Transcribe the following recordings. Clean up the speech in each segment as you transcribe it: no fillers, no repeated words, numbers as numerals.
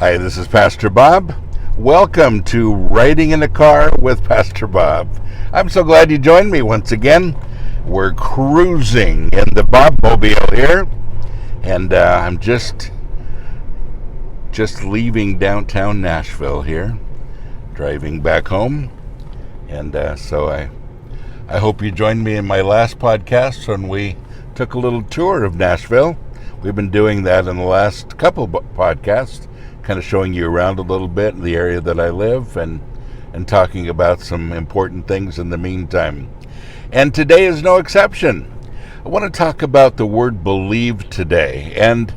Hi, this is Pastor Bob. Welcome to Riding in the Car with Pastor Bob. I'm so glad you joined me once again. We're cruising in the Bob-mobile here, and I'm just leaving downtown Nashville here, driving back home. And so I hope you joined me in my last podcast when we took a little tour of Nashville. We've been doing that in the last couple podcasts, kind of showing you around a little bit in the area that I live and talking about some important things in the meantime. And today is no exception. I want to talk about the word believe today. And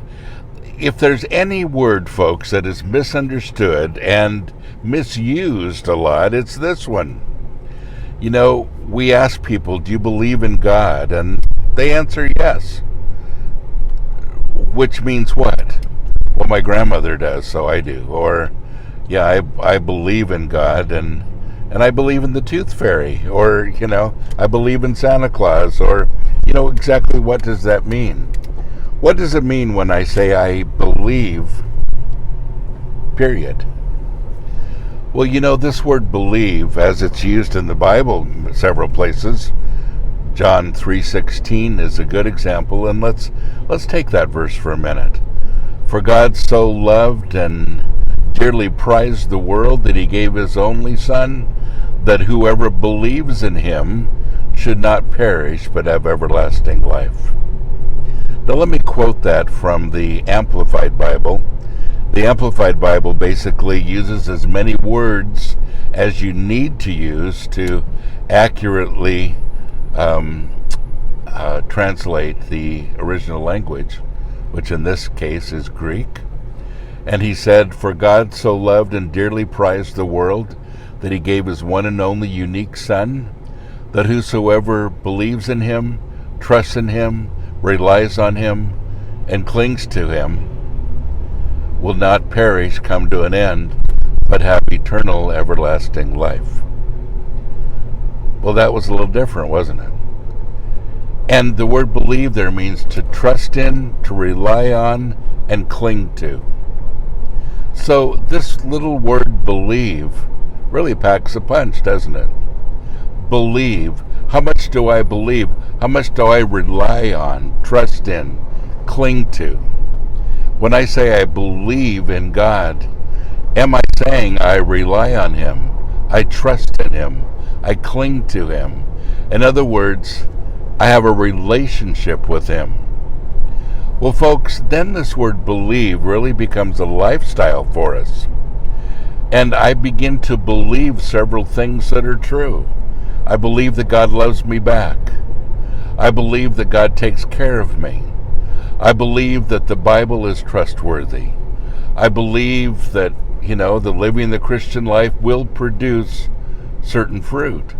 if there's any word, folks, that is misunderstood and misused a lot, it's this one. You know, we ask people, do you believe in God? And they answer yes. Which means what? Well, my grandmother does, so I do. Or, yeah, I believe in God, and I believe in the tooth fairy. Or, I believe in Santa Claus. Or, exactly what does that mean? What does it mean when I say I believe, period? Well, this word believe, as it's used in the Bible several places, John 3:16 is a good example, and let's take that verse for a minute. For God so loved and dearly prized the world that he gave his only Son, that whoever believes in him should not perish but have everlasting life. Now let me quote that from the Amplified Bible. The Amplified Bible basically uses as many words as you need to use to accurately translate the original language, which in this case is Greek. And he said, for God so loved and dearly prized the world that he gave his one and only unique Son, that whosoever believes in him, trusts in him, relies on him, and clings to him will not perish, come to an end, but have eternal everlasting life. Well, that was a little different, wasn't it? And the word believe there means to trust in, to rely on, and cling to. So this little word believe really packs a punch, doesn't it? Believe. How much do I believe? How much do I rely on, trust in, cling to? When I say I believe in God, am I saying I rely on him, I trust in him, I cling to him? In other words, I have a relationship with him. Well, folks, then this word believe really becomes a lifestyle for us. And I begin to believe several things that are true. I believe that God loves me back. I believe that God takes care of me. I believe that the Bible is trustworthy. I believe that, the living the Christian life will produce certain fruit.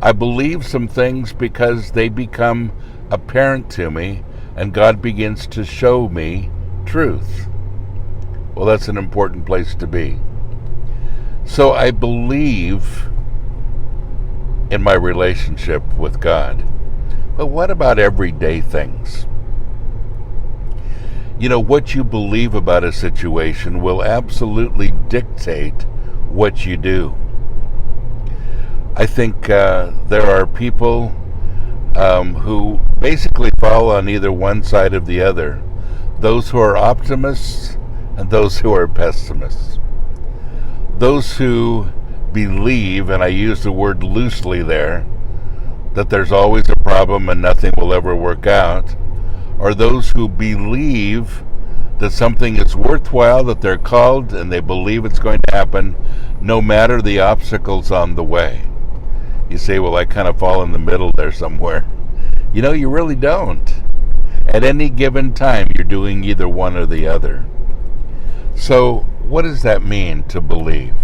I believe some things because they become apparent to me and God begins to show me truth. Well, that's an important place to be. So I believe in my relationship with God. But what about everyday things? What you believe about a situation will absolutely dictate what you do. I think there are people who basically fall on either one side or the other. Those who are optimists and those who are pessimists. Those who believe, and I use the word loosely there, that there's always a problem and nothing will ever work out, are those who believe that something is worthwhile, that they're called, and they believe it's going to happen no matter the obstacles on the way. You say, well, I kind of fall in the middle there somewhere. You really don't. At any given time, you're doing either one or the other. So what does that mean to believe?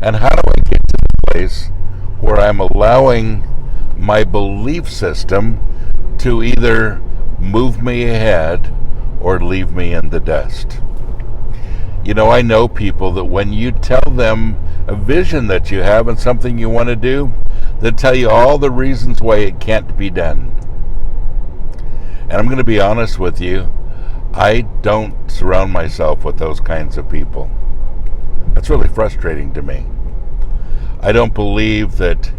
And how do I get to the place where I'm allowing my belief system to either move me ahead or leave me in the dust? I know people that when you tell them a vision that you have and something you want to do, they'll tell you all the reasons why it can't be done. And I'm going to be honest with you, I don't surround myself with those kinds of people. That's really frustrating to me. I don't believe that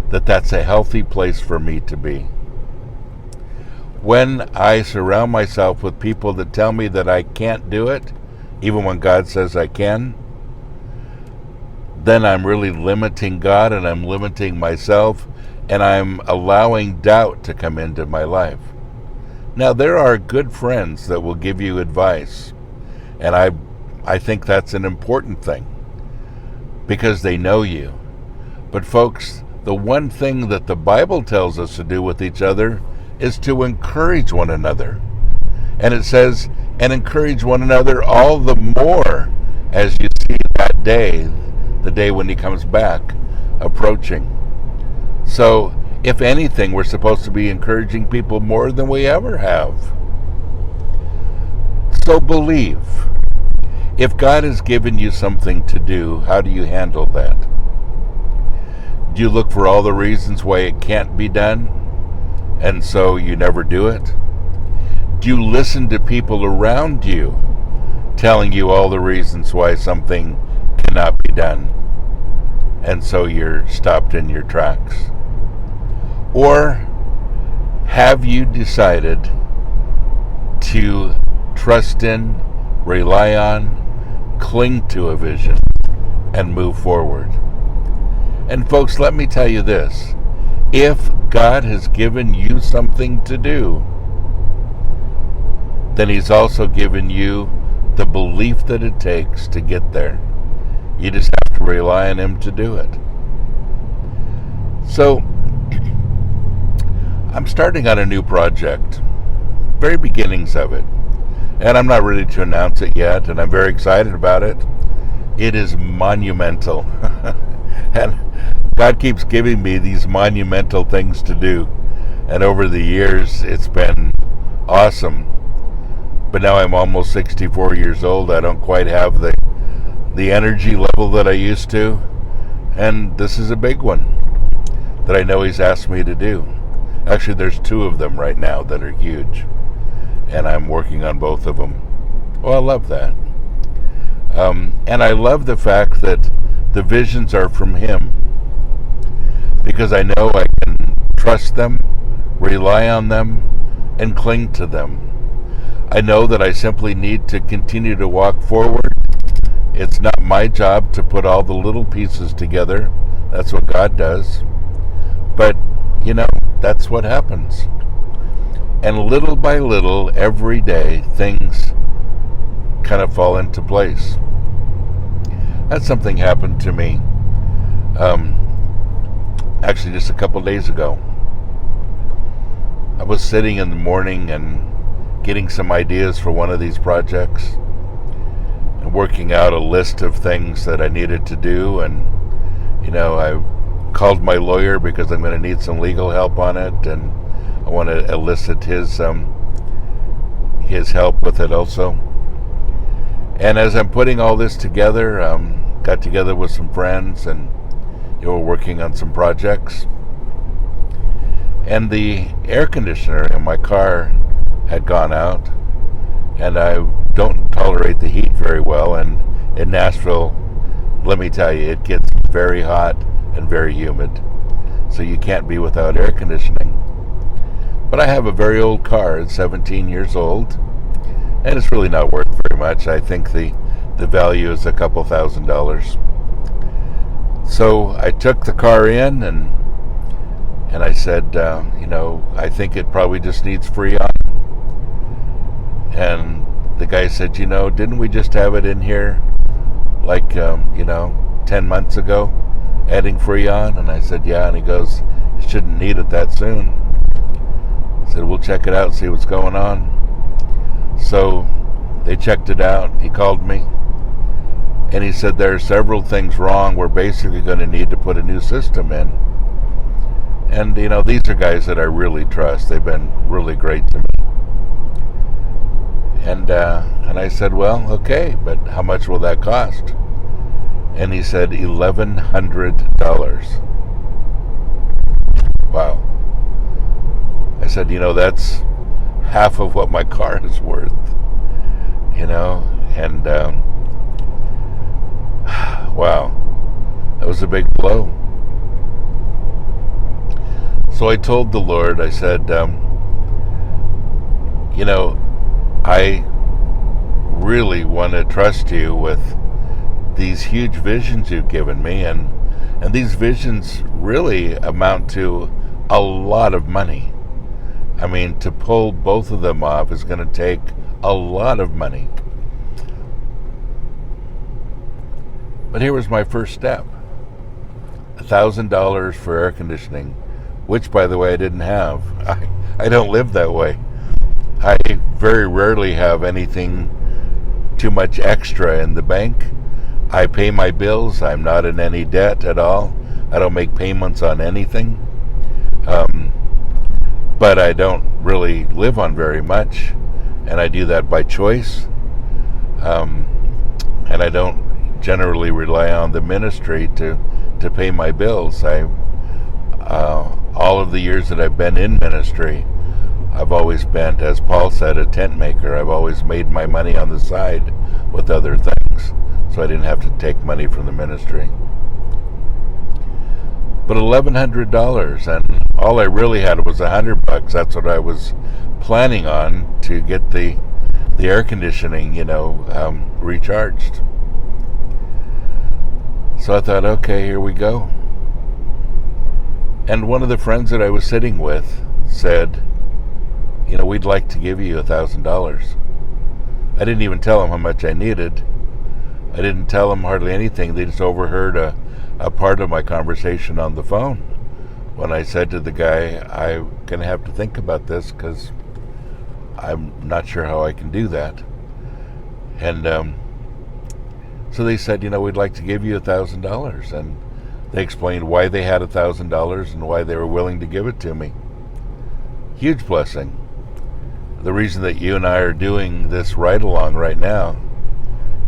that's a healthy place for me to be. When I surround myself with people that tell me that I can't do it, even when God says I can, then I'm really limiting God and I'm limiting myself, and I'm allowing doubt to come into my life. Now, there are good friends that will give you advice, and I think that's an important thing because they know you. But folks, the one thing that the Bible tells us to do with each other is to encourage one another. And it says, and encourage one another all the more as you see that day, the day when he comes back, approaching. So, if anything, we're supposed to be encouraging people more than we ever have. So believe. If God has given you something to do, how do you handle that? Do you look for all the reasons why it can't be done, and so you never do it? Do you listen to people around you telling you all the reasons why something cannot be done, and so you're stopped in your tracks? Or have you decided to trust in, rely on, cling to a vision, and move forward? And folks, let me tell you this. If God has given you something to do, then he's also given you the belief that it takes to get there. You just have to rely on him to do it. So, I'm starting on a new project, very beginnings of it, and I'm not ready to announce it yet, and I'm very excited about it. It is monumental, and God keeps giving me these monumental things to do, and over the years it's been awesome. But now I'm almost 64 years old. I don't quite have the energy level that I used to, and this is a big one that I know he's asked me to do. Actually, there's two of them right now that are huge, and I'm working on both of them. Well, I love that. And I love the fact that the visions are from him, because I know I can trust them, rely on them, and cling to them. I know that I simply need to continue to walk forward. It's not my job to put all the little pieces together. That's what God does. But, that's what happens. And little by little, every day, things kind of fall into place. Had something happen to me, actually just a couple days ago. I was sitting in the morning and getting some ideas for one of these projects and working out a list of things that I needed to do, and I called my lawyer because I'm going to need some legal help on it, and I want to elicit his help with it also. And as I'm putting all this together, got together with some friends, and we're working on some projects, and the air conditioner in my car had gone out, and I don't tolerate the heat very well, and in Nashville, let me tell you, it gets very hot and very humid, so you can't be without air conditioning. But I have a very old car. It's 17 years old, and it's really not worth very much. I think the value is a couple $1,000s. So I took the car in, and I said, I think it probably just needs Freon. And the guy said, didn't we just have it in here like, 10 months ago, adding Freon? And I said, yeah. And he goes, you shouldn't need it that soon. I said, we'll check it out, see what's going on. So they checked it out. He called me, and he said there are several things wrong. We're basically going to need to put a new system in. And, these are guys that I really trust. They've been really great to me. And I said, well, okay, but how much will that cost? And he said, $1,100. Wow. I said, that's half of what my car is worth, and was a big blow. So I told the Lord, I said, I really want to trust you with these huge visions you've given me, and these visions really amount to a lot of money. I mean, to pull both of them off is going to take a lot of money. But here was my first step. $1,000 for air conditioning, which, by the way, I didn't have. I don't live that way. I very rarely have anything too much extra in the bank. I pay my bills. I'm not in any debt at all. I don't make payments on anything. But I don't really live on very much, and I do that by choice. And I don't generally rely on the ministry to pay my bills. All of the years that I've been in ministry, I've always been, as Paul said, a tent maker. I've always made my money on the side with other things, so I didn't have to take money from the ministry. But $1,100, and all I really had was $100. That's what I was planning on to get the air conditioning, recharged. So I thought, okay, here we go. And one of the friends that I was sitting with said, we'd like to give you $1,000. I didn't even tell him how much I needed. I didn't tell him hardly anything. They just overheard a part of my conversation on the phone when I said to the guy, I'm going to have to think about this because I'm not sure how I can do that. And so they said, we'd like to give you $1,000. And they explained why they had $1,000 and why they were willing to give it to me. Huge blessing. The reason that you and I are doing this ride-along right now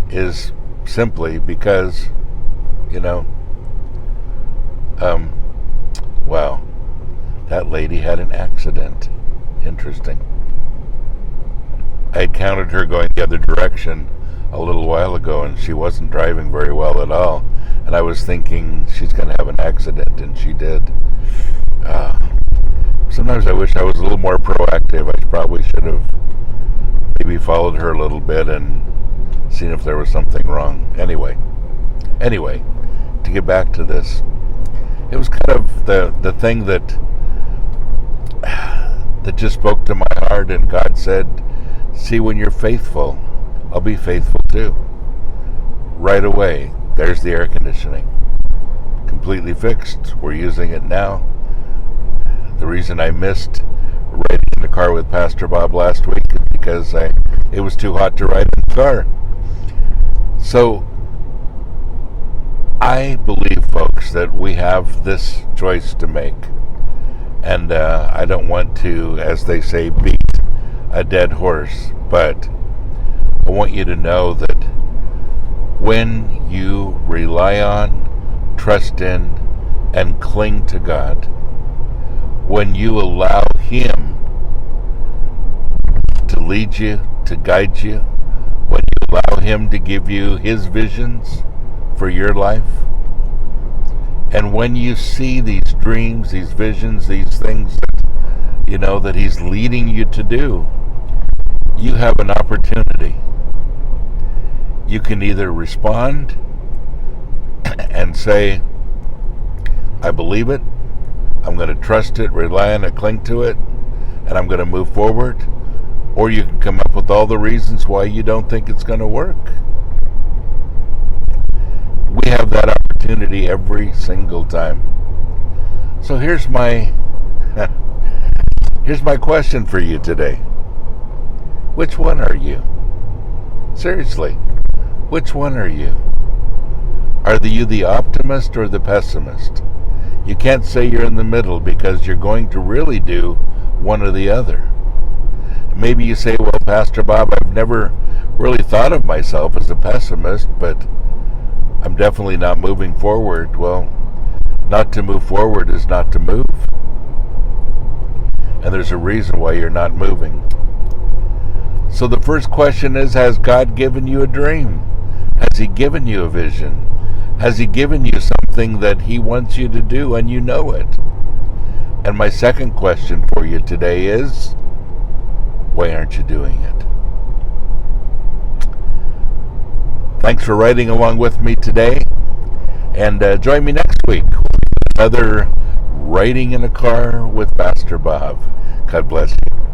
is simply because, wow, that lady had an accident. Interesting. I had counted her going the other direction a little while ago, and she wasn't driving very well at all. And I was thinking she's going to have an accident, and she did. Sometimes I wish I was a little more proactive. I probably should have maybe followed her a little bit and seen if there was something wrong. Anyway, to get back to this, it was kind of the thing that just spoke to my heart, and God said, see, when you're faithful, I'll be faithful too. Right away, there's the air conditioning. Completely fixed. We're using it now. The reason I missed riding in the car with Pastor Bob last week is because it was too hot to ride in the car. So I believe, folks, that we have this choice to make. And I don't want to, as they say, beat a dead horse, but I want you to know that when you rely on, trust in, and cling to God, when you allow Him to lead you, to guide you, when you allow Him to give you His visions for your life, and when you see these dreams, these visions, these things that, that He's leading you to do, you have an opportunity. You can either respond and say, I believe it, I'm going to trust it, rely on it, cling to it, and I'm going to move forward. Or you can come up with all the reasons why you don't think it's going to work. We have that opportunity every single time. So here's my question for you today. Which one are you? Seriously, which one are you? Are you the optimist or the pessimist? You can't say you're in the middle because you're going to really do one or the other. Maybe you say, well, Pastor Bob, I've never really thought of myself as a pessimist, but I'm definitely not moving forward. Well, not to move forward is not to move. And there's a reason why you're not moving. So the first question is, has God given you a dream? Has He given you a vision? Has He given you something that He wants you to do and you know it? And my second question for you today is, why aren't you doing it? Thanks for riding along with me today, and join me next week with another Riding in a Car with Pastor Bob. God bless you.